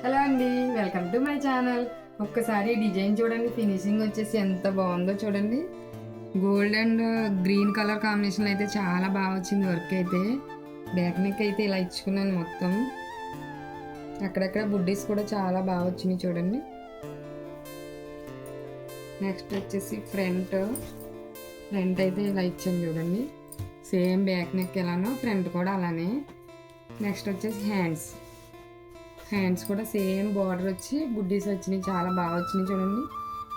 Hello అండి, welcome to my channel. ఒక్కసారి design చూడండి, ఫినిషింగ్ వచ్చేసి ఎంత బాగుందో చూడండి. Gold and green colour combination అయితే చాలా బాగా వచ్చింది. వర్క్ అయితే బ్యాక్ నెక్ అయితే ఇలా ఇచ్చుకున్నాను మొత్తం. అక్కడక్కడ బుడ్డీస్ కూడా చాలా బాగా వచ్చినాయి చూడండి. నెక్స్ట్ వచ్చేసి ఫ్రంట్ అయితే ఇలా ఇచ్చాను చూడండి. సేమ్ బ్యాక్ నెక్ ఎలానో ఫ్రంట్ కూడా అలానే. నెక్స్ట్ వచ్చేసి హ్యాండ్స్ కూడా సేమ్ బార్డర్ వచ్చి బుడ్డీస్ వచ్చినాయి, చాలా బాగా వచ్చినాయి చూడండి.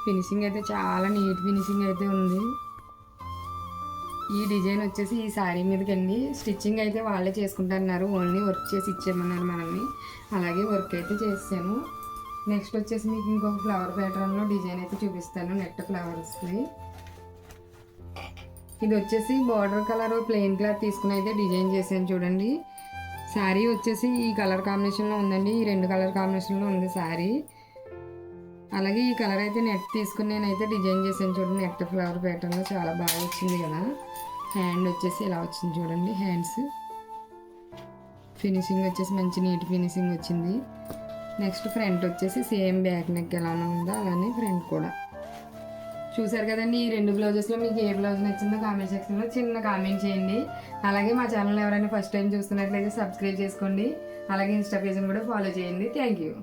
ఫినిషింగ్ అయితే చాలా నీట్ ఫినిషింగ్ అయితే ఉంది. ఈ డిజైన్ వచ్చేసి ఈ శారీ మీదకండి. స్టిచ్చింగ్ అయితే వాళ్ళే చేసుకుంటున్నారు, ఓన్లీ వర్క్ చేసి ఇచ్చేయమన్నారు మనల్ని. అలాగే వర్క్ అయితే చేసాను. నెక్స్ట్ వచ్చేసి మీకు ఇంకొక ఫ్లవర్ ప్యాటర్న్లో డిజైన్ అయితే చూపిస్తాను. నెట్ ఫ్లవర్స్ది ఇది వచ్చేసి బార్డర్ కలర్ ప్లెయిన్ క్లాత్ తీసుకుని అయితే డిజైన్ చేసాను చూడండి. శారీ వచ్చేసి ఈ కలర్ కాంబినేషన్లో ఉందండి, ఈ రెండు కలర్ కాంబినేషన్లో ఉంది శారీ. అలాగే ఈ కలర్ అయితే నెట్ తీసుకుని నేనైతే డిజైన్ చేశాను చూడండి. నెట్ ఫ్లవర్ ప్యాటర్న్లో చాలా బాగా వచ్చింది కదా. హ్యాండ్ వచ్చేసి ఇలా వచ్చింది చూడండి. హ్యాండ్స్ ఫినిషింగ్ వచ్చేసి మంచి నీట్ ఫినిషింగ్ వచ్చింది. నెక్స్ట్ ఫ్రంట్ వచ్చేసి సేమ్ బ్యాక్ నెక్ ఎలా ఉందో అలానే ఫ్రంట్ కూడా చూసారు కదండి. ఈ రెండు బ్లౌజెస్లో మీకు ఏ బ్లౌజ్ నచ్చిందో కామెంట్ సెక్షన్లో చిన్న కామెంట్ చేయండి. అలాగే మా ఛానల్ ఎవరైనా ఫస్ట్ టైం చూస్తున్నట్లయితే సబ్స్క్రైబ్ చేసుకోండి. అలాగే ఇన్స్టా పేజ్ని కూడా ఫాలో చేయండి. Thank you.